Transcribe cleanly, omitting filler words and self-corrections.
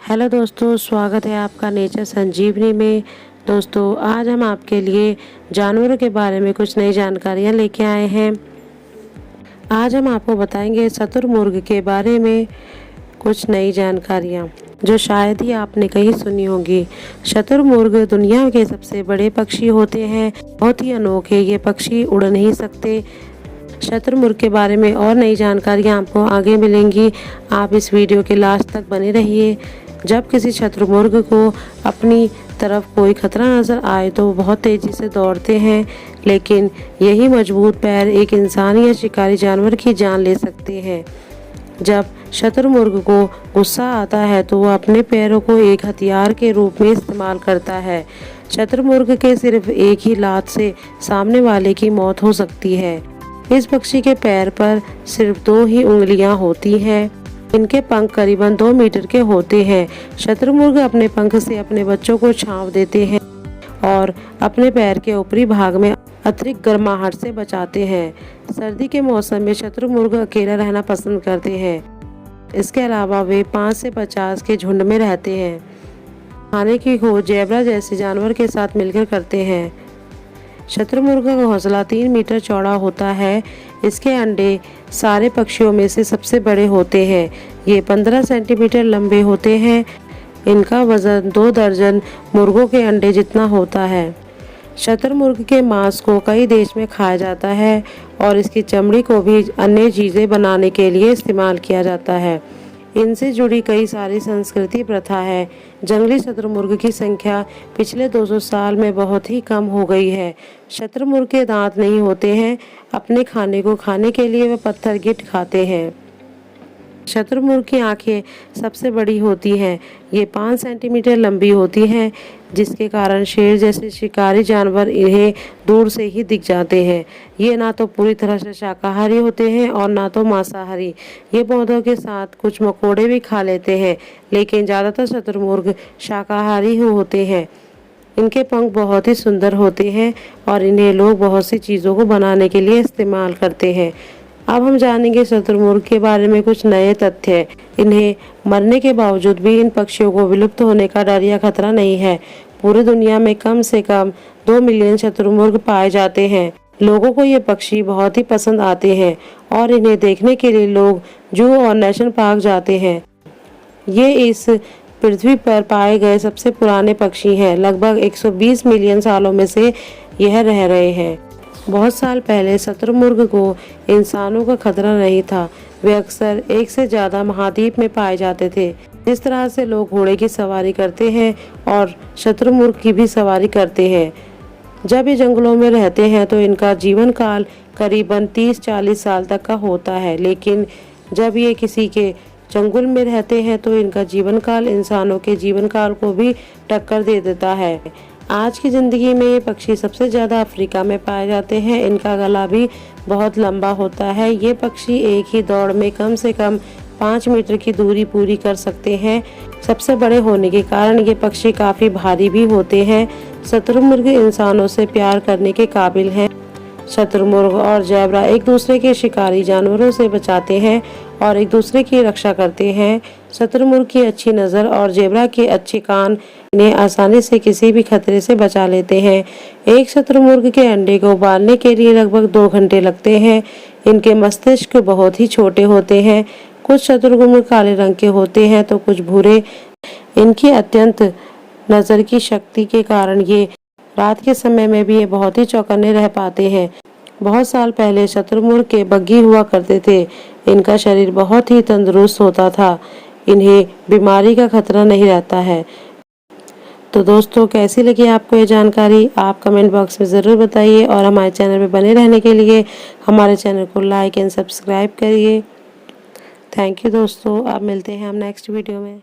Hello दोस्तों, स्वागत है आपका नेचर संजीवनी में। दोस्तों, आज हम आपके लिए जानवरों के बारे में कुछ नई जानकारियाँ लेके आए हैं। आज हम आपको बताएंगे शुतुरमुर्ग के बारे में कुछ नई जानकारियाँ जो शायद ही आपने कहीं सुनी होंगी। शुतुरमुर्ग दुनिया के सबसे बड़े पक्षी होते हैं। बहुत ही अनोखे ये पक्षी उड़ नहीं सकते। शुतुरमुर्ग के बारे में और नई जानकारियाँ आपको आगे मिलेंगी। आप इस वीडियो के लास्ट तक बने रहिए। जब किसी शुतुरमुर्ग को अपनी तरफ कोई खतरा नजर आए तो वो बहुत तेजी से दौड़ते हैं, लेकिन यही मजबूत पैर एक इंसान या शिकारी जानवर की जान ले सकते हैं। जब शुतुरमुर्ग को गुस्सा आता है तो वह अपने पैरों को एक हथियार के रूप में इस्तेमाल करता है। शुतुरमुर्ग के सिर्फ एक ही लात से सामने वाले की मौत हो सकती है। इस पक्षी के पैर पर सिर्फ 2 ही उंगलियां होती हैं। इनके पंख करीबन 2 मीटर के होते हैं। शुतुरमुर्ग अपने पंख से अपने बच्चों को छांव देते हैं और अपने पैर के ऊपरी भाग में अतिरिक्त गर्माहट से बचाते हैं। सर्दी के मौसम में शुतुरमुर्ग अकेला रहना पसंद करते हैं। इसके अलावा वे 5 से 50 के झुंड में रहते हैं। खाने की खोज ज़ेबरा जैसे जानवर के साथ मिलकर करते हैं। शुतुरमुर्ग का घोंसला 3 मीटर चौड़ा होता है। इसके अंडे सारे पक्षियों में से सबसे बड़े होते हैं। ये 15 सेंटीमीटर लंबे होते हैं। इनका वजन 2 दर्जन मुर्गों के अंडे जितना होता है। शुतुरमुर्ग के मांस को कई देश में खाया जाता है और इसकी चमड़ी को भी अन्य चीज़ें बनाने के लिए इस्तेमाल किया जाता है। इनसे जुड़ी कई सारी संस्कृति प्रथा है। जंगली शुतुरमुर्ग की संख्या पिछले 200 साल में बहुत ही कम हो गई है। शुतुरमुर्ग के दांत नहीं होते हैं। अपने खाने को खाने के लिए वे पत्थर गिट्ट खाते हैं। शुतुरमुर्ग की आंखें सबसे बड़ी होती हैं। ये 5 सेंटीमीटर लंबी होती हैं, जिसके कारण शेर जैसे शिकारी जानवर इन्हें दूर से ही दिख जाते हैं। ये ना तो पूरी तरह से शाकाहारी होते हैं और ना तो मांसाहारी। ये पौधों के साथ कुछ मकोड़े भी खा लेते हैं, लेकिन ज़्यादातर शुतुरमुर्ग शाकाहारी ही होते हैं। इनके पंख बहुत ही सुंदर होते हैं और इन्हें लोग बहुत सी चीज़ों को बनाने के लिए इस्तेमाल करते हैं। अब हम जानेंगे शुतुरमुर्ग के बारे में कुछ नए तथ्य। इन्हें मरने के बावजूद भी इन पक्षियों को विलुप्त होने का डर या खतरा नहीं है। पूरी दुनिया में कम से कम 2 मिलियन शुतुरमुर्ग पाए जाते हैं। लोगों को ये पक्षी बहुत ही पसंद आते हैं और इन्हें देखने के लिए लोग जू और नेशनल पार्क जाते हैं। ये इस पृथ्वी पर पाए गए सबसे पुराने पक्षी हैं। लगभग 120 मिलियन सालों में से यह रह रहे हैं। बहुत साल पहले शुतुरमुर्ग को इंसानों का खतरा नहीं था। वे अक्सर एक से ज़्यादा महाद्वीप में पाए जाते थे। जिस तरह से लोग घोड़े की सवारी करते हैं और शुतुरमुर्ग की भी सवारी करते हैं। जब ये जंगलों में रहते हैं तो इनका जीवन काल करीबन 30-40 साल तक का होता है, लेकिन जब ये किसी के जंगल में रहते हैं तो इनका जीवन काल इंसानों के जीवन काल को भी टक्कर दे देता है। आज की ज़िंदगी में ये पक्षी सबसे ज़्यादा अफ्रीका में पाए जाते हैं। इनका गला भी बहुत लंबा होता है। ये पक्षी एक ही दौड़ में कम से कम 5 मीटर की दूरी पूरी कर सकते हैं। सबसे बड़े होने के कारण ये पक्षी काफ़ी भारी भी होते हैं। शुतुरमुर्ग इंसानों से प्यार करने के काबिल हैं। शुतुरमुर्ग और ज़ेबरा एक दूसरे के शिकारी जानवरों से बचाते हैं और एक दूसरे की रक्षा करते हैं। शुतुरमुर्ग की अच्छी नज़र और ज़ेबरा के अच्छे कान इन्हें आसानी से किसी भी खतरे से बचा लेते हैं। एक शुतुरमुर्ग के अंडे को उबालने के लिए लगभग 2 घंटे लगते हैं। इनके मस्तिष्क बहुत ही छोटे होते हैं। कुछ शुतुरमुर्ग काले रंग के होते हैं तो कुछ भूरे। इनकी अत्यंत नज़र की शक्ति के कारण ये रात के समय में भी ये बहुत ही चौकन्ने रह पाते हैं। बहुत साल पहले शुतुरमुर्ग के बग्घी हुआ करते थे। इनका शरीर बहुत ही तंदुरुस्त होता था। इन्हें बीमारी का खतरा नहीं रहता है। तो दोस्तों, कैसी लगी आपको ये जानकारी? आप कमेंट बॉक्स में ज़रूर बताइए और हमारे चैनल में बने रहने के लिए हमारे चैनल को लाइक एंड सब्सक्राइब करिए। थैंक यू दोस्तों। अब मिलते हैं हम नेक्स्ट वीडियो में।